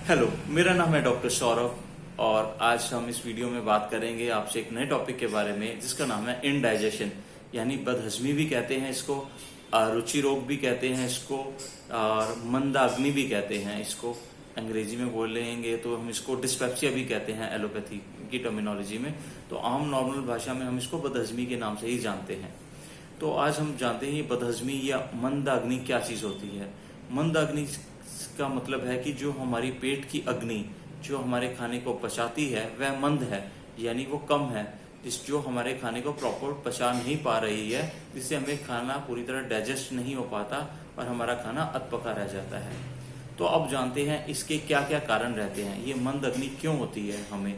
Hello, मेरा नाम है डॉक्टर सौरभ और आज हम इस वीडियो में बात करेंगे आपसे एक नए टॉपिक के बारे में जिसका नाम है इनडाइजेशन, यानी बदहजमी भी कहते हैं इसको, रुचि रोग भी कहते हैं इसको और मंदाग्नि भी कहते हैं इसको। अंग्रेजी में बोलेंगे तो हम इसको डिस्पेप्सिया भी कहते हैं एलोपैथी की टर्मिनोलॉजी में। तो आम नॉर्मल भाषा में हम इसको बदहजमी के नाम से ही जानते हैं। तो आज हम जानते हैं बदहजमी या मंदाग्नि क्या चीज होती है। मंदाग्नि का मतलब है कि जो हमारी पेट की अग्नि जो हमारे खाने को पचाती है वह मंद है, यानी वो कम है, जो हमारे खाने को प्रॉपर पचा नहीं पा रही है, जिससे हमें खाना पूरी तरह डाइजेस्ट नहीं हो पाता और हमारा खाना अधपका रह जाता है। तो अब जानते हैं इसके क्या क्या कारण रहते हैं, ये मंद अग्नि क्यों होती है हमें।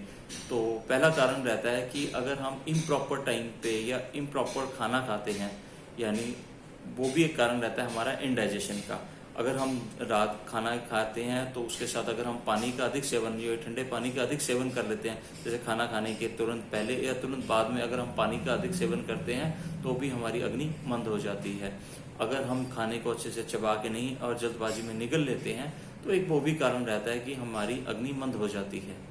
तो पहला कारण रहता है कि अगर हम इम्प्रॉपर टाइम पे या इम्प्रॉपर खाना खाते हैं, यानी वो भी एक कारण रहता है हमारा इनडाइजेशन का। अगर हम रात खाना खाते हैं तो उसके साथ अगर हम पानी का अधिक सेवन, जो ठंडे पानी का अधिक सेवन कर लेते हैं, जैसे खाना खाने के तुरंत पहले या तुरंत बाद में अगर हम पानी का अधिक सेवन करते हैं तो भी हमारी अग्नि मंद हो जाती है। अगर हम खाने को अच्छे से चबा के नहीं और जल्दबाजी में निगल लेते हैं तो एक वो भी कारण रहता है कि हमारी अग्नि मंद हो जाती है।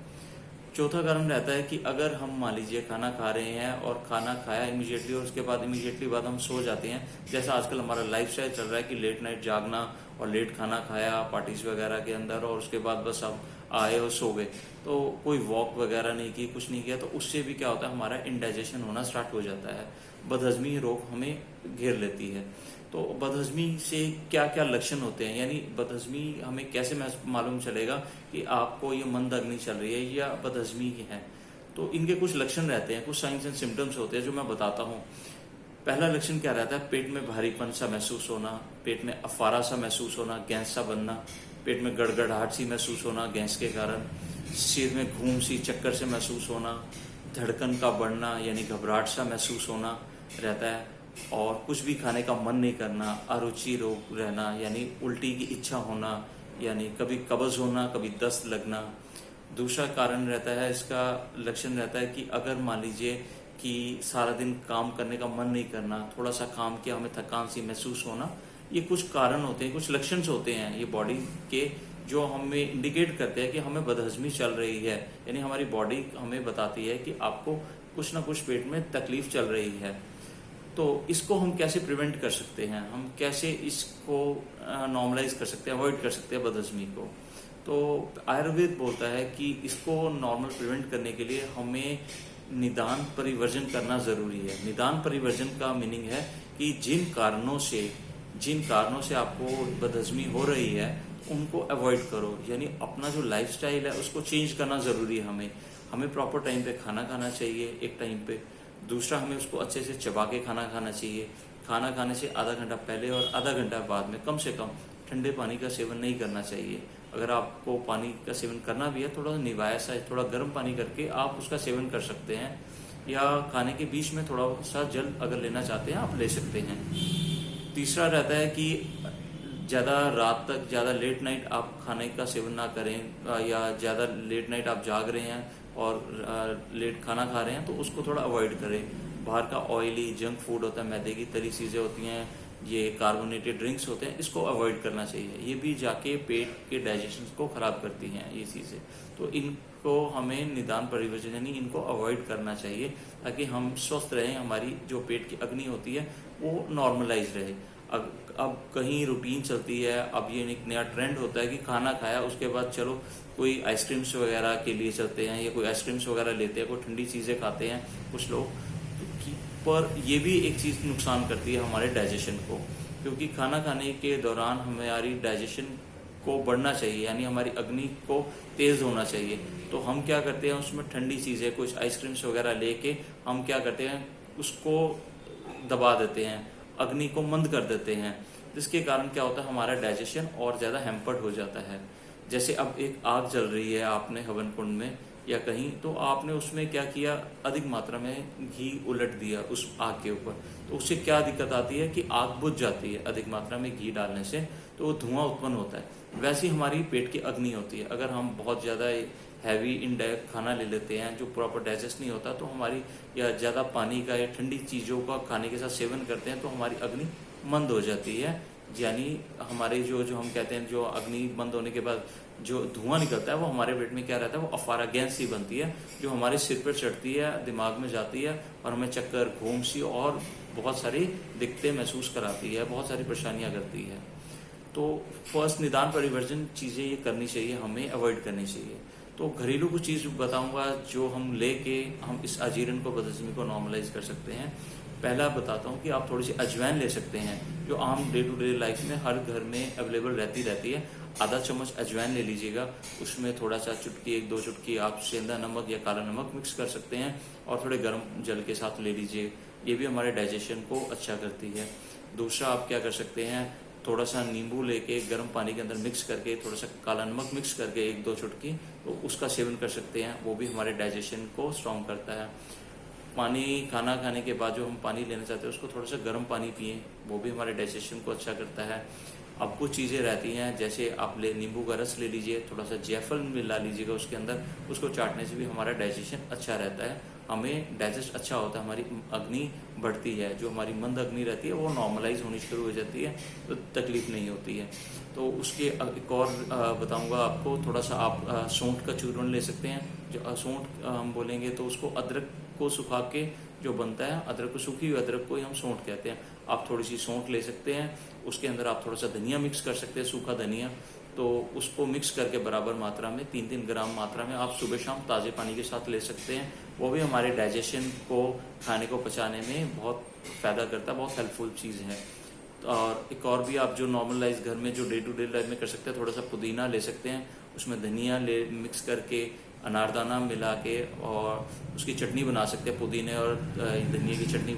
चौथा कारण रहता है कि अगर हम मान लीजिए खाना खा रहे हैं और खाना खाया इमीडिएटली और उसके बाद इमीडिएटली बाद हम सो जाते हैं, जैसा आजकल हमारा लाइफस्टाइल चल रहा है कि लेट नाइट जागना और लेट खाना खाया पार्टीज वगैरह के अंदर और उसके बाद बस हम आए और सो गए, तो कोई वॉक वगैरह नहीं की, कुछ नहीं किया, तो उससे भी क्या होता है हमारा इनडाइजेशन होना स्टार्ट हो जाता है, बदहजमी रोग हमें घेर लेती है। तो बदहजमी से क्या क्या लक्षण होते हैं, यानी बदहजमी हमें कैसे मालूम चलेगा कि आपको ये मंद अग्नि चल रही है या बदहजमी है। तो इनके कुछ लक्षण रहते हैं, कुछ साइंस एंड सिम्टम्स होते हैं जो मैं बताता हूँ। पहला लक्षण क्या रहता है, पेट में भारीपन सा महसूस होना, पेट में अफारा सा महसूस होना, गैस सा बनना, पेट में गड़गड़ाहट सी महसूस होना गैस के कारण, सिर में घूम सी चक्कर से महसूस होना, धड़कन का बढ़ना यानी घबराहट सा महसूस होना रहता है, और कुछ भी खाने का मन नहीं करना, अरुचि रोग रहना यानी उल्टी की इच्छा होना, यानी कभी कब्ज होना, कभी दस्त लगना। दूसरा कारण रहता है, इसका लक्षण रहता है कि अगर मान लीजिए कि सारा दिन काम करने का मन नहीं करना, थोड़ा सा काम किया हमें थकान सी महसूस होना, ये कुछ कारण होते हैं, कुछ लक्षण होते हैं ये बॉडी के जो हमें इंडिकेट करते हैं कि हमें बदहजमी चल रही है, यानी हमारी बॉडी हमें बताती है कि आपको कुछ ना कुछ पेट में तकलीफ चल रही है। तो इसको हम कैसे प्रिवेंट कर सकते हैं, हम कैसे इसको नॉर्मलाइज कर सकते हैं, अवॉइड कर सकते हैं बदहजमी को। तो आयुर्वेद बोलता है कि इसको नॉर्मल प्रिवेंट करने के लिए हमें निदान परिवर्जन करना जरूरी है। निदान परिवर्जन का मीनिंग है कि जिन कारणों से आपको बदहजमी हो रही है उनको अवॉइड करो, यानी अपना जो लाइफस्टाइल है उसको चेंज करना जरूरी है। हमें प्रॉपर टाइम पे खाना खाना चाहिए, एक टाइम पे। दूसरा, हमें उसको अच्छे से चबा के खाना खाना चाहिए। खाना खाने से आधा घंटा पहले और आधा घंटा बाद में कम से कम ठंडे पानी का सेवन नहीं करना चाहिए। अगर आपको पानी का सेवन करना भी है, थोड़ा निवाया सा, थोड़ा गर्म पानी करके आप उसका सेवन कर सकते हैं, या खाने के बीच में थोड़ा सा जल अगर लेना चाहते हैं आप ले सकते हैं। तीसरा रहता है कि ज़्यादा रात तक, ज़्यादा लेट नाइट आप खाने का सेवन ना करें, या ज़्यादा लेट नाइट आप जाग रहे हैं और लेट खाना खा रहे हैं तो उसको थोड़ा अवॉइड करें। बाहर का ऑयली जंक फूड होता है, मैदे की तली चीज़ें होती हैं, ये कार्बोनेटेड ड्रिंक्स होते हैं, इसको अवॉइड करना चाहिए। ये भी जाके पेट के डाइजेशन को खराब करती हैं ये चीज़ें। तो इनको हमें निदान परिवर्जन यानी इनको अवॉइड करना चाहिए ताकि हम स्वस्थ रहें, हमारी जो पेट की अग्नि होती है वो नॉर्मलाइज रहे। अब कहीं रूटीन चलती है, अब ये एक नया ट्रेंड होता है कि खाना खाया उसके बाद चलो कोई आइसक्रीम्स वगैरह के लिए चलते हैं, या कोई आइसक्रीम्स वगैरह लेते हैं, कोई ठंडी चीज़ें खाते हैं कुछ लोग, पर ये भी एक चीज़ नुकसान करती है हमारे डाइजेशन को, क्योंकि खाना खाने के दौरान हमारी डाइजेशन को बढ़ना चाहिए, यानी हमारी अग्नि को तेज़ होना चाहिए। तो हम क्या करते हैं, उसमें ठंडी चीज़ें कुछ आइसक्रीम्स वगैरह लेके हम क्या करते हैं, उसको दबा देते हैं, अग्नि को मंद कर देते हैं, जिसके कारण क्या होता है हमारा डाइजेशन और ज़्यादा हैम्पर्ड हो जाता है। जैसे अब एक आग जल रही है, आपने हवन कुंड में या कहीं, तो आपने उसमें क्या किया, अधिक मात्रा में घी उलट दिया उस आग के ऊपर, तो उससे क्या दिक्कत आती है कि आग बुझ जाती है अधिक मात्रा में घी डालने से, तो वो धुआं उत्पन्न होता है। वैसी हमारी पेट की अग्नि होती है। अगर हम बहुत ज़्यादा हैवी इनडाइरेक्ट खाना ले लेते हैं जो प्रॉपर डाइजेस्ट नहीं होता, तो हमारी, या ज़्यादा पानी का या ठंडी चीज़ों का खाने के साथ सेवन करते हैं तो हमारी अग्नि मंद हो जाती है, यानी हमारे जो हम कहते हैं जो अग्नि बंद होने के बाद जो धुआं निकलता है वो हमारे पेट में क्या रहता है, वो अफारा गैस सी बनती है जो हमारे सिर पर चढ़ती है, दिमाग में जाती है और हमें चक्कर, घूम सी और बहुत सारी दिक्कतें महसूस कराती है, बहुत सारी परेशानियां करती है। तो फर्स्ट निदान परिवर्जन चीज़ें ये करनी चाहिए, हमें अवॉइड करनी चाहिए। तो घरेलू कुछ चीज़ बताऊंगा जो हम लेके हम इस अजीर्ण को, बदहजमी को नॉर्मलाइज कर सकते हैं। पहला बताता हूँ कि आप थोड़ी सी अजवाइन ले सकते हैं, जो आम डे टू डे लाइफ में हर घर में अवेलेबल रहती है। आधा चम्मच अजवाइन ले लीजिएगा, उसमें थोड़ा सा चुटकी, 1-2 चुटकी आप सेंधा नमक या काला नमक मिक्स कर सकते हैं और थोड़े गर्म जल के साथ ले लीजिए। ये भी हमारे डाइजेशन को अच्छा करती है। दूसरा आप क्या कर सकते हैं, थोड़ा सा नींबू लेके गर्म पानी के अंदर मिक्स करके, थोड़ा सा काला नमक मिक्स करके 1-2 चुटकी, तो उसका सेवन कर सकते हैं। वो भी हमारे डाइजेशन को स्ट्रॉन्ग करता है। पानी, खाना खाने के बाद जो हम पानी लेना चाहते हैं उसको थोड़ा सा गर्म पानी पिएं, वो भी हमारे डाइजेशन को अच्छा करता है। अब कुछ चीज़ें रहती हैं, जैसे आप नींबू का रस ले लीजिए, थोड़ा सा जायफल मिला लीजिएगा उसके अंदर, उसको चाटने से भी हमारा डाइजेशन अच्छा रहता है, हमें डाइजेस्ट अच्छा होता है, हमारी अग्नि बढ़ती है, जो हमारी मंद अग्नि रहती है वो नॉर्मलाइज होनी शुरू हो जाती है, तो तकलीफ नहीं होती है। तो उसके एक और बताऊंगा आपको, थोड़ा सा आप सौंठ का चूर्ण ले सकते हैं। जो सौंठ हम बोलेंगे तो उसको अदरक को सुखा के जो बनता है, अदरक को, सूखी हुई अदरक को ही हम सौंठ कहते हैं। आप थोड़ी सी सौंठ ले सकते हैं, उसके अंदर आप थोड़ा सा धनिया मिक्स कर सकते हैं, सूखा धनिया, तो उसको मिक्स करके बराबर मात्रा में 3-3 ग्राम मात्रा में आप सुबह शाम ताज़े पानी के साथ ले सकते हैं। वो भी हमारे डाइजेशन को, खाने को पचाने में बहुत फ़ायदा करता है, बहुत हेल्पफुल चीज़ है। और एक और भी आप जो नॉर्मल लाइफ घर में जो डे टू डे लाइफ में कर सकते हैं, थोड़ा सा पुदीना ले सकते हैं, उसमें धनिया ले मिक्स करके, अनारदाना मिला के और उसकी चटनी बना सकते हैं, पुदीने और धनिया की चटनी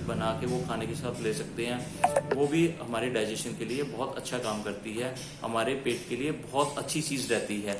बना के वो खाने के साथ ले सकते हैं। वो भी हमारे डाइजेशन के लिए बहुत अच्छा काम करती है, हमारे पेट के लिए बहुत अच्छी चीज़ रहती है।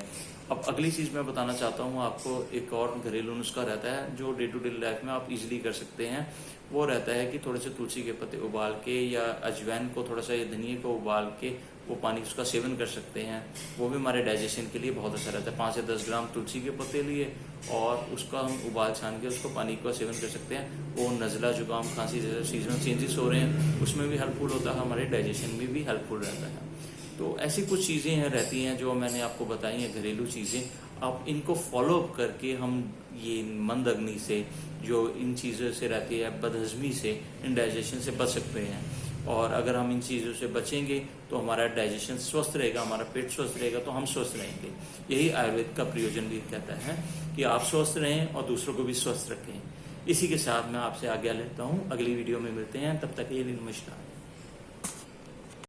अब अगली चीज़ मैं बताना चाहता हूँ आपको, एक और घरेलू नुस्खा रहता है जो डे टू डे लाइफ में आप इजीली कर सकते हैं। वो रहता है कि थोड़े से तुलसी के पत्ते उबाल के या अजवाइन को, थोड़ा सा या धनिया को उबाल के वो पानी उसका सेवन कर सकते हैं। वो भी हमारे डाइजेशन के लिए बहुत अच्छा रहता है। 5 से 10 ग्राम तुलसी के पत्ते लिए और उसका हम उबाल छान के उसको पानी का सेवन कर सकते हैं। वो नज़ला, जुकाम, खांसी जैसे सीजनल चेंजेस हो रहे हैं उसमें भी हेल्पफुल होता है, हमारे डाइजेशन में भी हेल्पफुल रहता है। तो ऐसी कुछ चीज़ें हैं रहती हैं जो मैंने आपको बताई हैं, घरेलू चीज़ें। आप इनको फॉलो अप करके हम ये मंद अग्नि से, जो इन चीज़ों से रहती है, बदहजमी से, इंडाइजेशन से बच सकते हैं। और अगर हम इन चीज़ों से बचेंगे तो हमारा डाइजेशन स्वस्थ रहेगा, हमारा पेट स्वस्थ रहेगा, तो हम स्वस्थ रहेंगे। यही आयुर्वेद का प्रयोजन भी कहता है कि आप स्वस्थ रहें और दूसरों को भी स्वस्थ रखें। इसी के साथ मैं आपसे आज्ञा लेता हूँ, अगली वीडियो में मिलते हैं, तब तक के लिए नमस्कार।